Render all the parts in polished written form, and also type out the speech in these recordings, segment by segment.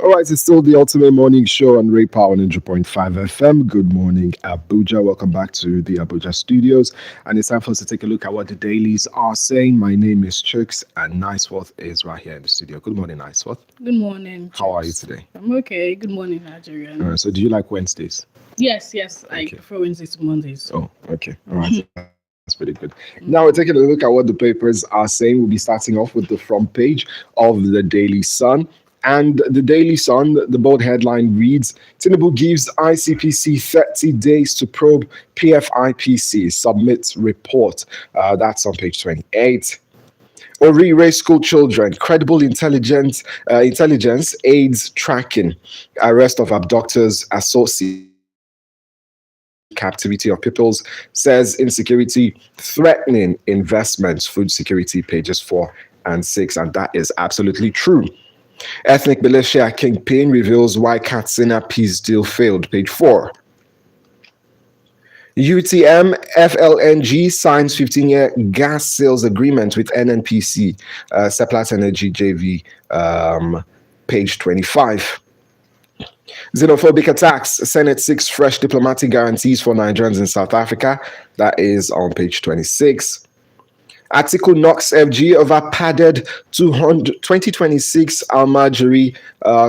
All right, it's still the ultimate morning show on Ray Power 100.5 FM. Good morning, Abuja. Welcome back to the Abuja studios. And it's time for us to take a look at what the dailies are saying. My name is Chooks, and Niceworth is right here in the studio. Good morning, Niceworth. Good morning, How are you Chips. today? I'm okay. Good morning, Nigerian. So, do you like Wednesdays? Yes, I Okay. prefer Wednesdays to Mondays. Oh, okay. All right. That's pretty good. Now we're taking a look at what the papers are saying. We'll be starting off with the front page of the Daily Sun. And the Daily Sun, the bold headline reads Tinubu gives ICPC 30 days to probe PFIPC, submits report. That's on page 28. Orire school children, credible intelligence aids tracking, arrest of abductors associate captivity of peoples, says insecurity threatening investments, food security, pages 4 and 6. And that is absolutely true. Ethnic militia kingpin reveals why Katsina peace deal failed, page 4. UTM FLNG signs 15-year gas sales agreement with NNPC, Seplat Energy JV, page 25. Xenophobic attacks, Senate seeks fresh diplomatic guarantees for Nigerians in South Africa. That is on page 26. Article knocks FG over padded 2026 Almajiri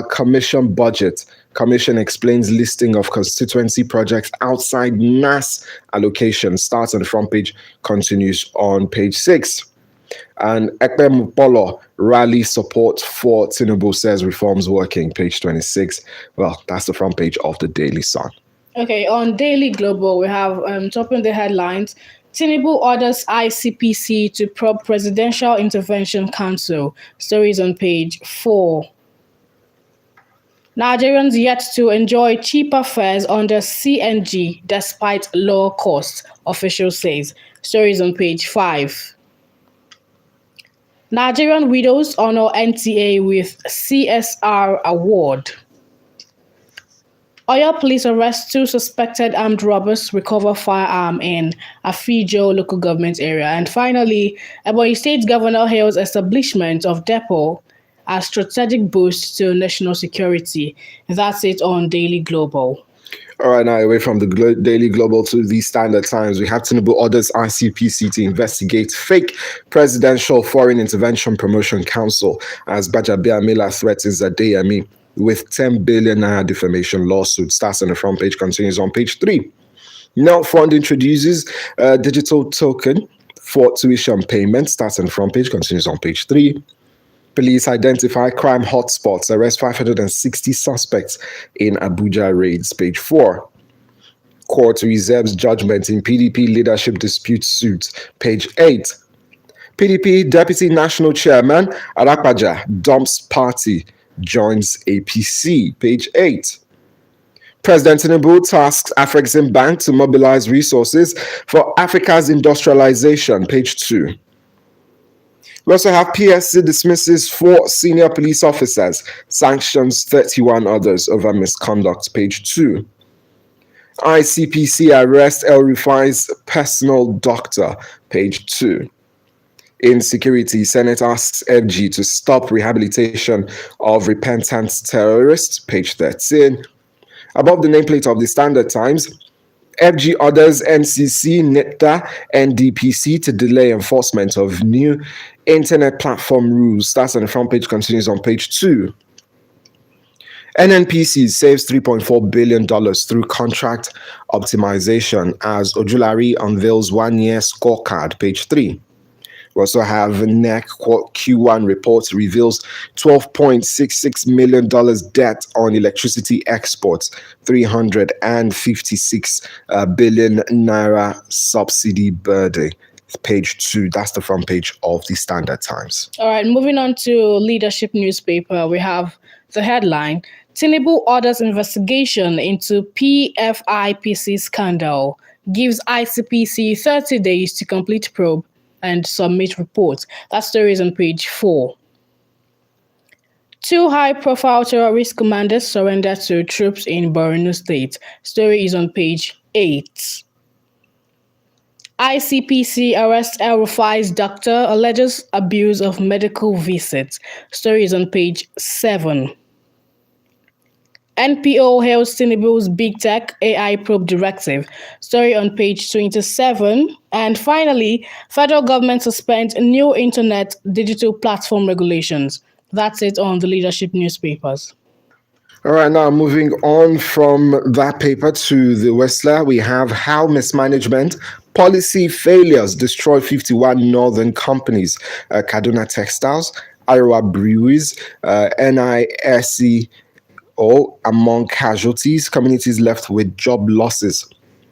Commission budget. Commission explains listing of constituency projects outside NAS allocation. Starts on the front page, continues on page 6. And Ekpem Polo rally support for Tinubu, says reforms working, page 26. Well, that's the front page of the Daily Sun. Okay, on Daily Global, we have topping the headlines. Tinubu orders ICPC to probe Presidential Intervention Council. Stories on page 4. Nigerians yet to enjoy cheaper fares under CNG despite lower costs, official says. Stories on page 5. Nigerian widows honor NTA with CSR award. Oyo police arrest 2 suspected armed robbers, recover firearm in Afijo local government area. And finally, Ebonyi State Governor hails establishment of depot as strategic boost to national security. That's it on Daily Global. All right, now away from the Daily Global to the Standard Times, we have Tinubu orders ICPC to investigate fake Presidential Foreign Intervention Promotion Council as Bajabiamila threatens Adeyemi with 10 billion naira defamation lawsuit. Starts on the front page, continues on page 3. Now, Fund introduces a digital token for tuition payment. Starts on the front page, continues on page 3. Police identify crime hotspots, arrest 560 suspects in Abuja raids, page 4. Court reserves judgment in PDP leadership dispute suit, page 8. PDP Deputy National Chairman Arakpaja dumps party, joins APC, page 8. President Tinubu tasks Afrexim Bank to mobilize resources for Africa's industrialization, page 2. We also have PSC dismisses 4 senior police officers, sanctions 31 others over misconduct, page 2. ICPC arrests El Rufai's personal doctor, page 2. Insecurity, Senate asks FG to stop rehabilitation of repentant terrorists, page 13. Above the nameplate of the Standard Times, FG orders NCC, NITDA, and DPC to delay enforcement of new internet platform rules. Starts on the front page, continues on page 2. NNPC saves $3.4 billion through contract optimization as Ojulari unveils 1-year scorecard, page 3. We also have NEC Q1 report reveals $12.66 million debt on electricity exports, 356 billion naira subsidy burden. Page 2, that's the front page of the Standard Times. All right, moving on to Leadership newspaper, we have the headline, Tinubu orders investigation into PFIPC scandal, gives ICPC 30 days to complete probe and submit report. That story is on page 4. 2 high-profile terrorist commanders surrender to troops in Borno State. Story is on page 8. ICPC arrests El Rufai's doctor, alleges abuse of medical visits. Story is on page 7. NPO hails Tinubu's Big Tech AI Probe Directive. Story on page 27. And finally, federal government suspends new internet digital platform regulations. That's it on the leadership newspapers. All right, now moving on from that paper to the Whistler, we have how mismanagement, policy failures destroy 51 northern companies, Kaduna Textiles, Iowa Breweries, NISC, among casualties, communities left with job losses,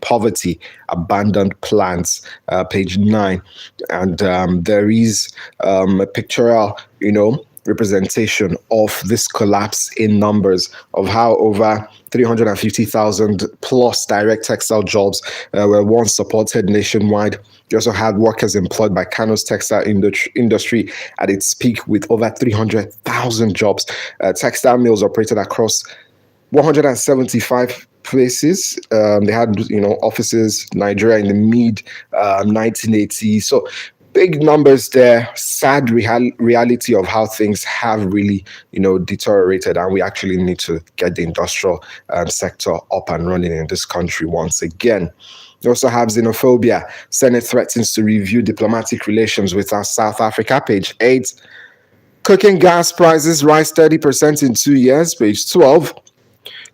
poverty, abandoned plants, page 9. And there is a pictorial, representation of this collapse in numbers of how over 350,000 plus direct textile jobs were once supported nationwide. You also had workers employed by Kano's textile industry at its peak with over 300,000 jobs. Textile mills operated across 175 places. They had, offices, Nigeria in the mid 1980s. So big numbers there, sad reality of how things have really, deteriorated, and we actually need to get the industrial sector up and running in this country once again. We also have xenophobia. Senate threatens to review diplomatic relations with South Africa, page 8. Cooking gas prices rise 30% in 2 years, page 12.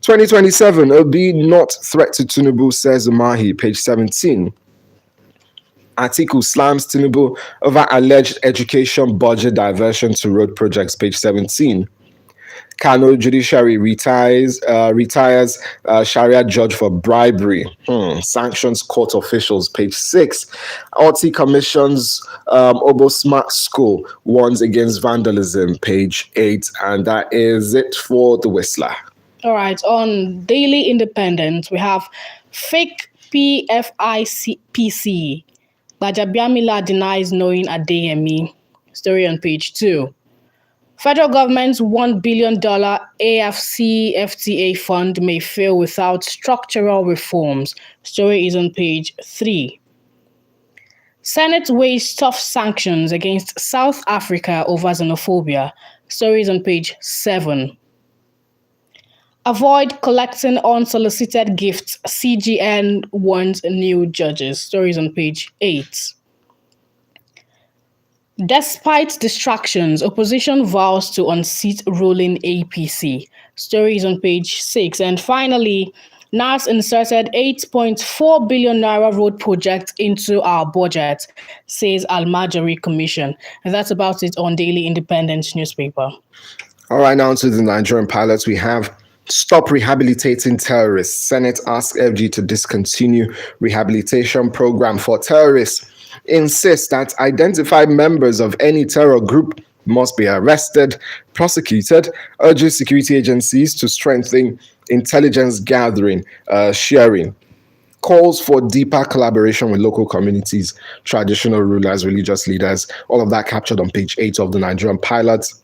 2027, Obi not threat to Tinubu, says Umahi, page 17. Atiku slams Tinubu over alleged education budget diversion to road projects, page 17. Kano judiciary retires Sharia judge for bribery. Sanctions court officials, page 6. Oti commissions Obo Smart School, warns against vandalism, page 8. And that is it for the Whistler. All right, on Daily Independent, we have fake PFIPC. Gbajabiamila denies knowing Adeyemi. Story on page 2. Federal government's $1 billion AFCFTA fund may fail without structural reforms. Story is on page 3. Senate weighs tough sanctions against South Africa over xenophobia. Story is on page 7. Avoid collecting unsolicited gifts. CGN warns new judges. Stories on page 8. Despite distractions, opposition vows to unseat ruling APC. Stories on page 6. And finally, NAS inserted 8.4 billion naira road project into our budget, says Al-Majari Commission. And that's about it on Daily Independent newspaper. All right, now to the Nigerian pilots. We have stop rehabilitating terrorists. Senate asks FG to discontinue rehabilitation program for terrorists. Insists that identified members of any terror group must be arrested, prosecuted. Urges security agencies to strengthen intelligence gathering, sharing. Calls for deeper collaboration with local communities, traditional rulers, religious leaders. All of that captured on page 8 of the Nigerian pilots.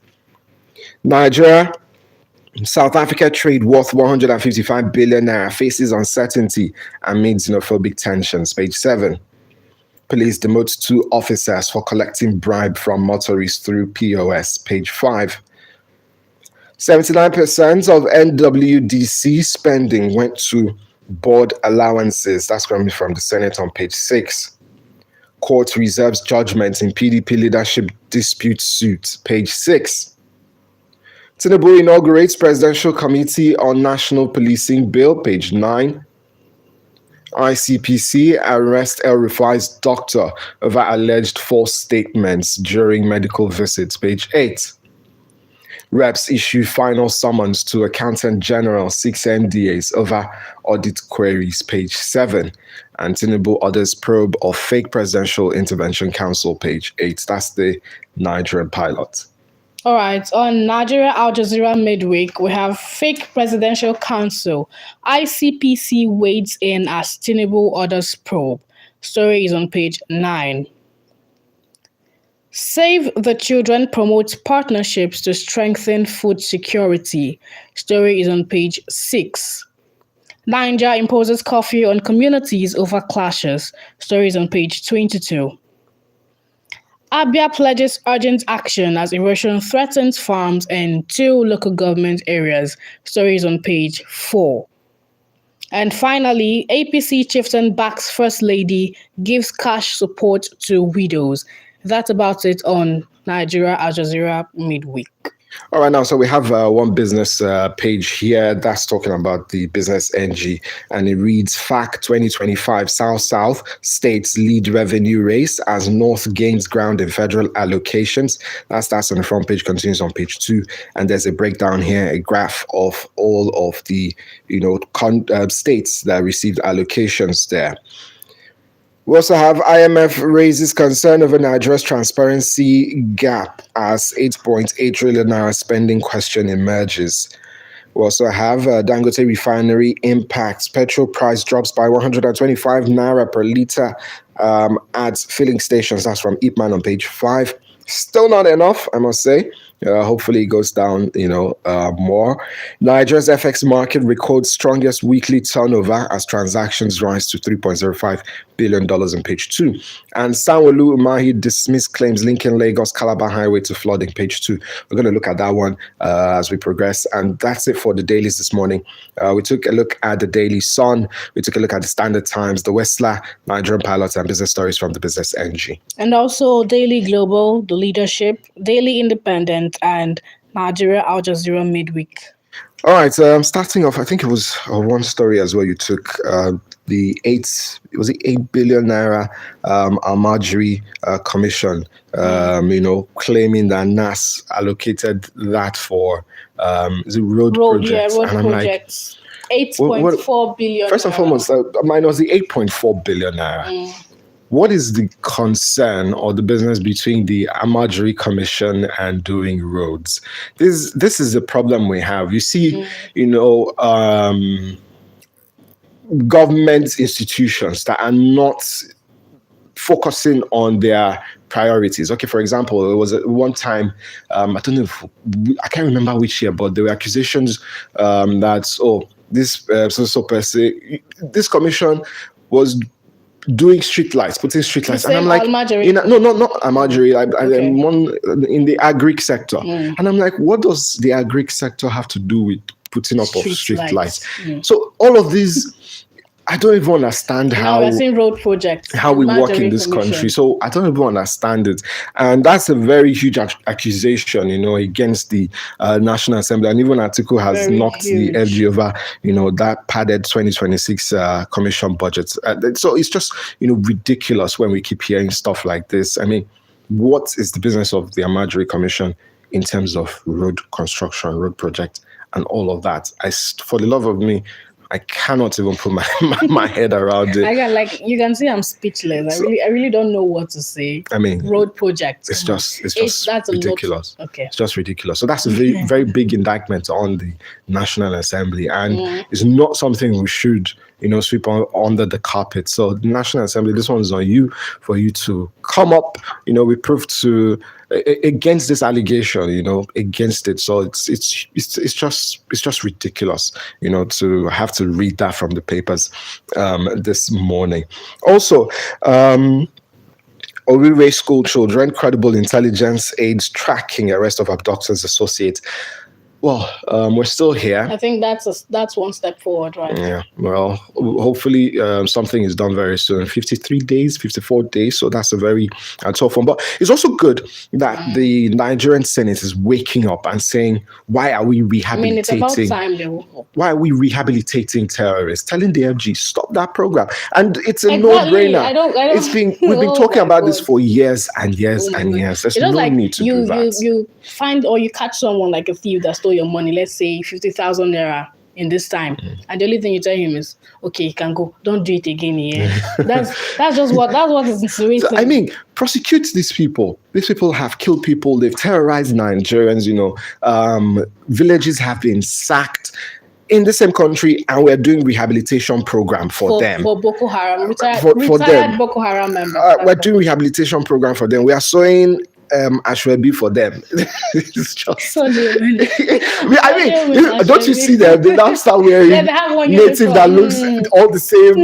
Nigeria, South Africa trade worth 155 billion naira faces uncertainty amid xenophobic tensions. Page 7. Police demote 2 officers for collecting bribe from motorists through POS. Page 5. 79% of NWDC spending went to board allowances. That's coming from the Senate on page 6. Court reserves judgment in PDP leadership dispute suit. Page 6. Tinubu inaugurates Presidential Committee on National Policing Bill, page 9. ICPC arrest El-Rufai's doctor over alleged false statements during medical visits, page 8. Reps issue final summons to Accountant General 6 NDAs over audit queries, page 7. And Tinubu orders probe of fake Presidential Intervention Council, page 8. That's the Nigerian pilot. All right, on Nigeria Al Jazeera midweek, we have fake presidential council. ICPC wades in as Tinubu orders probe. Story is on page 9. Save the Children promotes partnerships to strengthen food security. Story is on page 6. Niger imposes curfew on communities over clashes. Story is on page 22. Abia pledges urgent action as erosion threatens farms in 2 local government areas. Stories on page 4. And finally, APC chieftain backs First Lady, gives cash support to widows. That's about it on Nigeria Al Jazeera Midweek. All right, now, so we have one business page here that's talking about the Business NG, and it reads, FAC 2025, South states lead revenue race as North gains ground in federal allocations. That starts on the front page, continues on page 2, and there's a breakdown here, a graph of all of the, states that received allocations there. We also have IMF raises concern over Nigeria's transparency gap as 8.8 trillion naira spending question emerges. We also have Dangote refinery impacts. Petrol price drops by 125 naira per litre at filling stations. That's from Ipman on page 5. Still not enough, I must say. Hopefully it goes down, more. Nigeria's FX market records strongest weekly turnover as transactions rise to $3.05 billion on page 2. And Sanwo-Olu Umahi dismissed claims linking Lagos Calabar Highway to flooding, page 2. We're going to look at that one as we progress. And that's it for the dailies this morning. We took a look at the Daily Sun. We took a look at the Standard Times, the Westler, Nigerian Pilots, and business stories from the Business NG. And also Daily Global, The Leadership, Daily Independent, and Nigeria Al Jazeera Midweek. All right, starting off, I think it was one story as well. You took the 8 billion naira Almajiri commission, claiming that NAS allocated that for the road projects. Yeah, road projects. 8.4 billion. First and foremost, mine was the 8.4 billion naira. What is the concern or the business between the Almajiri Commission and doing roads? This is the problem we have. You see, government institutions that are not focusing on their priorities. Okay, for example, it was one time, I can't remember which year, but there were accusations that, this commission was doing streetlights, putting streetlights, and I'm like, Almajiri? No, not Almajiri. I'm one in the agric sector, and I'm like, what does the agric sector have to do with putting up street lights? So all of these, I don't even understand we're seeing road projects, how we work in this country. So I don't even understand it, and that's a very huge accusation, against the National Assembly. And even Atiku has knocked the edge over, that padded 2026 commission budget. So it's just, ridiculous when we keep hearing stuff like this. I mean, what is the business of the Almajiri Commission in terms of road construction, road project, and all of that? For the love of me, I cannot even put my head around it. You can see I'm speechless. I really don't know what to say. I mean, road projects. It's just that's ridiculous. Okay. It's just ridiculous. So that's a very, very big indictment on the National Assembly, and it's not something we should, sweep under the carpet. So the National Assembly, this one's on you, for you to come up, we prove to against this allegation, against it. So it's just ridiculous, to have to read that from the papers this morning. Also, Orire school children, credible intelligence aids tracking arrest of abductors associate. Well, we're still here. I think that's one step forward, right? Yeah. Well, hopefully something is done very soon. 53 days, 54 days. So that's a very tough one. But it's also good that the Nigerian Senate is waking up and saying, why are we rehabilitating? It's about time they woke up. Why are we rehabilitating terrorists? Telling the FG, stop that program. And it's a no-brainer. I don't. We've been talking about this for years and years and years. There's no need to do that. You find or you catch someone like a thief that stole your money, let's say 50,000 naira in this time, and the only thing you tell him is, okay, you can go, don't do it again here. that's what is insinuating. So, I mean, prosecute these people. These people have killed people, they've terrorized Nigerians, villages have been sacked in the same country, and we're doing rehabilitation program for them. For Boko Haram, retired for them. Boko Haram members. We're doing rehabilitation program for them. We are sowing Ashwebi for them. It's just. So Don't you see them? They now start wearing Yeah, they have one native that uniform. looks all the same.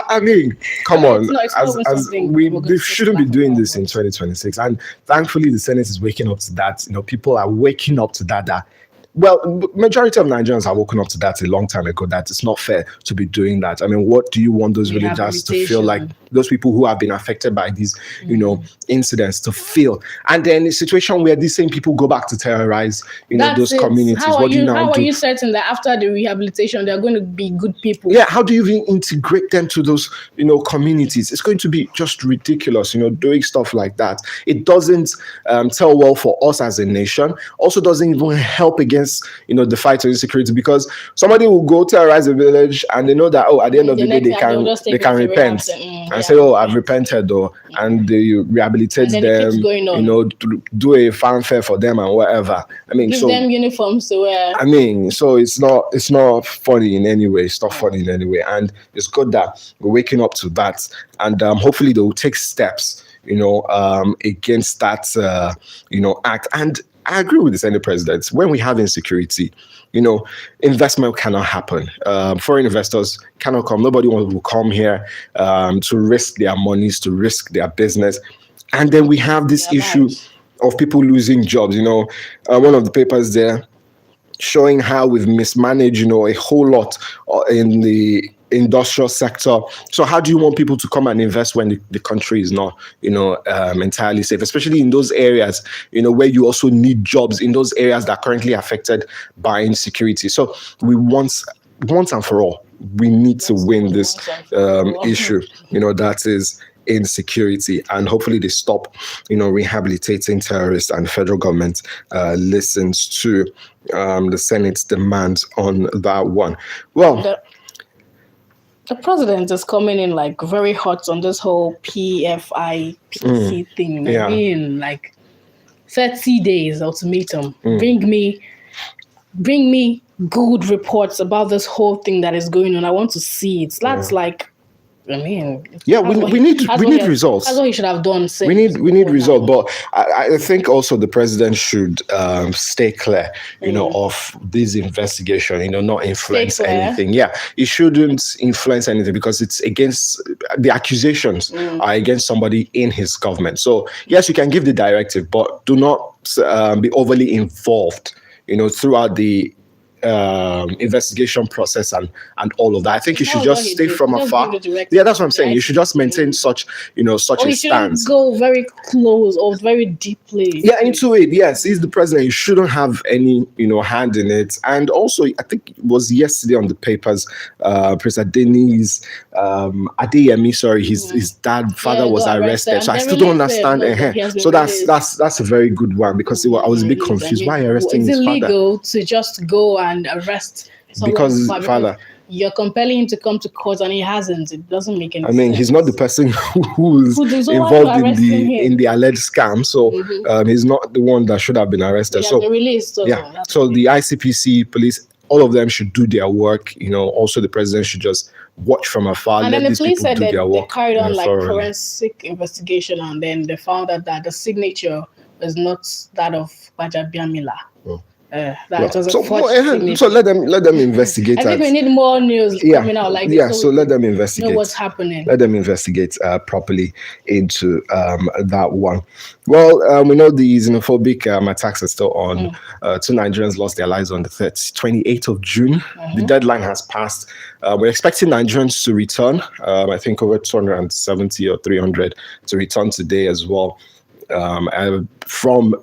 I mean, come No, on. it's not even As something we we're gonna they say shouldn't be black doing and this in 2026, and thankfully the Senate is waking up to that. People are waking up to that. Well, majority of Nigerians have woken up to that a long time ago, that it's not fair to be doing that. I mean, what do you want those villagers to feel like, those people who have been affected by these, incidents to feel? And then a situation where these same people go back to terrorize, those communities. How are you certain that after the rehabilitation, they're going to be good people? Yeah, how do you even integrate them to those, communities? It's going to be just ridiculous, doing stuff like that. It doesn't tell well for us as a nation. Also doesn't even help against, the fight to insecurity, because somebody will go terrorize a village and they know that, at the end of the day, they can repent and say, I've repented, and they rehabilitate them, do a fanfare for them and whatever. I mean, give them uniforms to wear. I mean, so it's not funny in any way. It's not funny in any way, and it's good that we're waking up to that, and hopefully they will take steps, against that, act. And I agree with the Senate president. When we have insecurity, investment cannot happen. Foreign investors cannot come. Nobody will come here to risk their monies, to risk their business. And then we have this issue of people losing jobs. One of the papers there showing how we've mismanaged, a whole lot in the industrial sector. So how do you want people to come and invest when the country is not, entirely safe, especially in those areas, where you also need jobs, in those areas that are currently affected by insecurity. So we once and for all, we need to win this issue, that is insecurity, and hopefully they stop, rehabilitating terrorists, and the federal government listens to the Senate's demands on that one. Well, the president is coming in like very hot on this whole PFIPC thing. Yeah. I mean, like 30 days ultimatum. Bring me good reports about this whole thing that is going on. I want to see it. That's like, I mean, we need results. That's what he should have done. We need results, but I think also the president should stay clear, of this investigation. Not influence anything. Yeah, it shouldn't influence anything, because it's against the accusations are against somebody in his government. So yes, you can give the directive, but do not be overly involved, throughout the investigation process and all of that. I think you should just stay from afar. Yeah, that's what I'm saying. You should just maintain such a stance. Go very close or very deeply. Yeah, into it. Yes, he's the president. You shouldn't have any, hand in it. And also, I think it was yesterday on the papers, President Dennis Adeyemi, his father was arrested. So I still don't understand. So that's a very good one, because I was a bit confused. Why arresting his father? Is it legal to just go and arrest someone because his father? You're compelling him to come to court and he hasn't. It doesn't make any sense. I mean, he's not the person who's involved in the alleged scam, so he's not the one that should have been arrested. So the release. So the ICPC, police, all of them should do their work. Also the president should just watch from afar. And then the police said that they carried on like forensic investigation, and then they found out that the signature is not that of Gbajabiamila. So let them investigate. I think we need more news coming out like this. So let them investigate. Know what's happening. Let them investigate properly into that one. Well, we know the xenophobic attacks are still on. 2 Nigerians lost their lives on the 28th of June. The deadline has passed. We're expecting Nigerians to return. I think over 270 or 300 to return today as well, from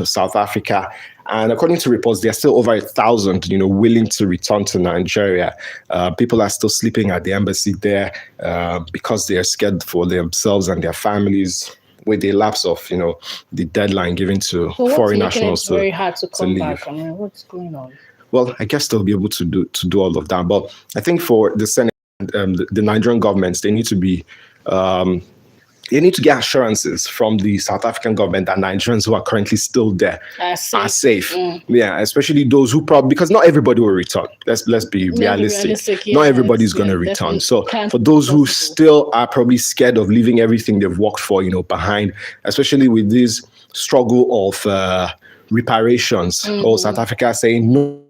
South Africa. And according to reports, there are still over 1,000, willing to return to Nigeria. People are still sleeping at the embassy there because they are scared for themselves and their families with the lapse of, the deadline given to foreign nationals. It's very hard to come leave. back. I mean, what's going on? Well, I guess they'll be able to do all of that. But I think for the Senate, the Nigerian governments, they need to be they need to get assurances from the South African government that Nigerians who are currently still there are safe. Yeah, especially those who probably, because not everybody will return. Let's be realistic. Not everybody's going to return. So for those who still are probably scared of leaving everything they've worked for, behind, especially with these struggle of reparations, or South Africa saying no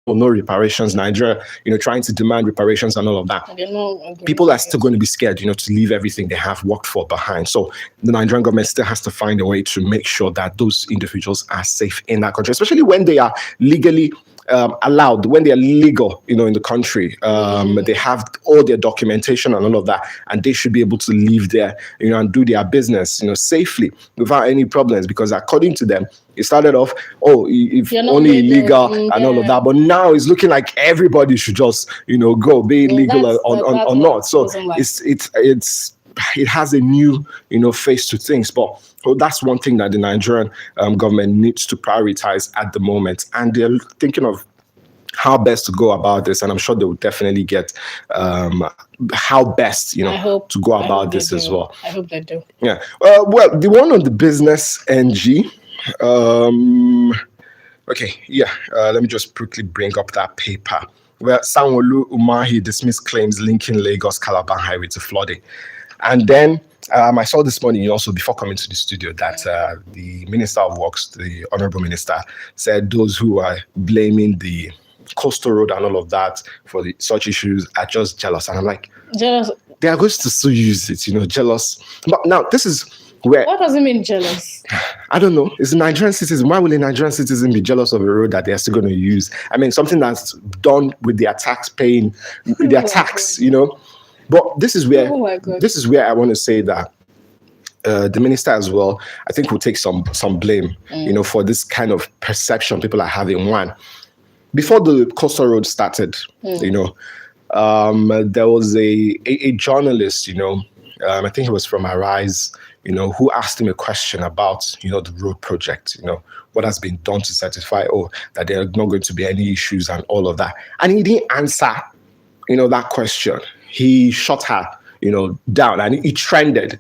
reparations, Nigeria, trying to demand reparations and all of that. People are still going to be scared, to leave everything they have worked for behind. So the Nigerian government still has to find a way to make sure that those individuals are safe in that country, especially when they are legally allowed, when they are legal, in the country. They have all their documentation and all of that, and they should be able to live there, and do their business, safely without any problems. Because according to them, it started off, if only illegal and all of that, but now it's looking like everybody should just, go, be it legal or not. So it has a new, face to things, but that's one thing that the Nigerian government needs to prioritize at the moment, and they're thinking of how best to go about this, and I'm sure they will definitely get how best to go about this as well. I hope they do. Yeah. Well, the one on the business NG. Okay. Yeah. Let me just quickly bring up that paper where Sanwo-Olu Umahi dismissed claims linking Lagos Calabar Highway to flooding, and then. I saw this morning also before coming to the studio that the Minister of Works, the Honorable Minister, said those who are blaming the coastal road and all of that for such issues are just jealous. And I'm like, jealous? They are going to still use it, jealous. But now this is where... What does it mean, jealous? I don't know. It's a Nigerian citizen. Why will a Nigerian citizen be jealous of a road that they're still going to use? I mean, something that's done with their tax paying, with their tax, But this is where I want to say that the minister as well, I think, will take some blame, for this kind of perception people are having. One, before the coastal road started, there was a journalist, I think it was from Arise, who asked him a question about, the road project, what has been done to certify, that there are not going to be any issues and all of that. And he didn't answer, that question. He shot her, down, and he trended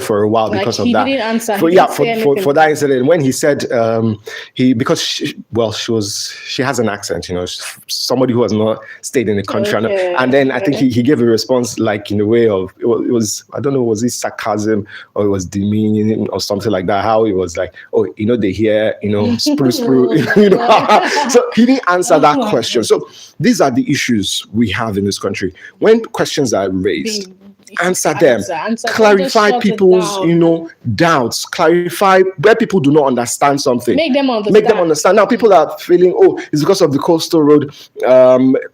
for a while because of that. He didn't answer. For that incident, when he said she has an accent, somebody who has not stayed in the country, and then I think he gave a response like in a way of it was I don't know, was it sarcasm or it was demeaning or something like that? How it was like, they hear, sprue. So he didn't answer that question. So these are the issues we have in this country. When questions are raised, answer them, clarify people's doubts, clarify where people do not understand something, make them understand. Now people are feeling, it's because of the coastal road,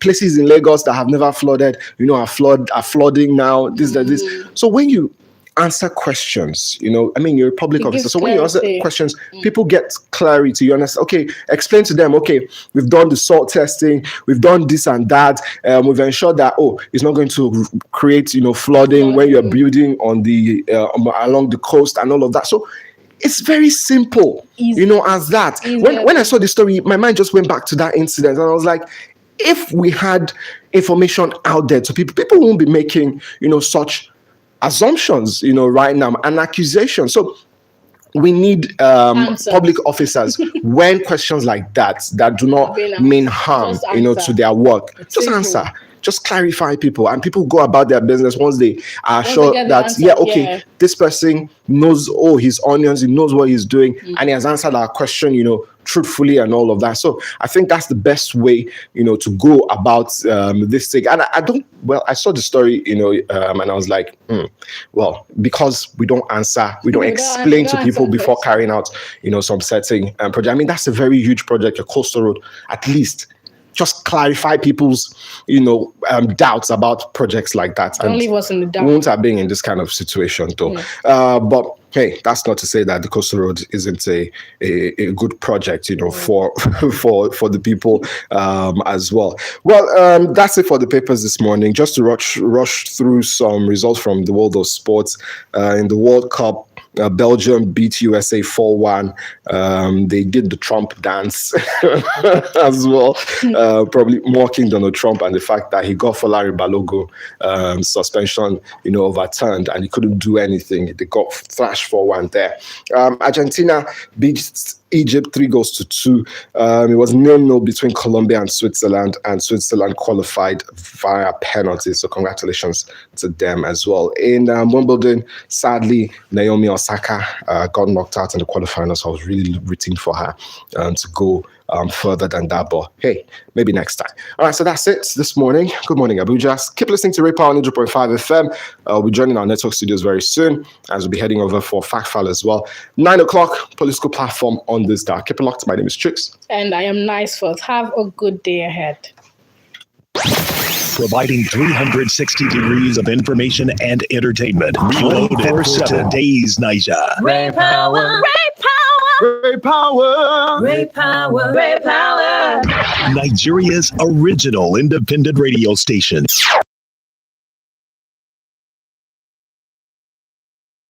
places in Lagos that have never flooded are flooding now, this. So when you answer questions, you're a public officer, so when you answer questions, people get clarity. You understand? Okay, explain to them, we've done the salt testing, we've done this and that, we've ensured that it's not going to create flooding when you're building on the along the coast and all of that. So it's very simple, as that. When I saw the story, my mind just went back to that incident, and I was like, if we had information out there to people won't be making such assumptions, right now, and accusations. So we need public officers when questions like that do not mean harm, to their work. Just answer. Just clarify people, and people go about their business once they are sure that this person knows his onions, he knows what he's doing, and he has answered our question, truthfully and all of that. So I think that's the best way, to go about this thing. And I saw the story, and I was like, because we don't answer, we don't explain to people before carrying out, some setting project. I mean, that's a very huge project, a coastal road. At least just clarify people's, doubts about projects like that. Don't leave us in the dark. We won't have been in this kind of situation, though. But hey, that's not to say that the coastal road isn't a good project, for the people as well. Well, that's it for the papers this morning. Just to rush through some results from the world of sports. In the World Cup, Belgium beat USA 4-1. They did the Trump dance as well, probably mocking Donald Trump and the fact that he got Folari Balogun suspension, overturned, and he couldn't do anything. They got thrashed 4-1 there. Argentina beat Egypt 3-2. It was 0-0 between Colombia and Switzerland qualified via penalties. So congratulations to them as well. In Wimbledon, sadly, Naomi Osaka got knocked out in the quarterfinals. So I was really rooting for her to go further than that, but hey, maybe next time. All right, so that's it this morning. Good morning, Abuja. Keep listening to Ray Power 100.5 FM. We'll be joining our network studios very soon, as we'll be heading over for Fact File as well. 9 o'clock, political platform on this dark. Keep it locked. My name is Trix. And I am Nice Forth. Have a good day ahead. Providing 360 degrees of information and entertainment. Reloaded for today's Niger. Ray Power. Ray Power. Ray Power. Ray Power. Nigeria's original independent radio station.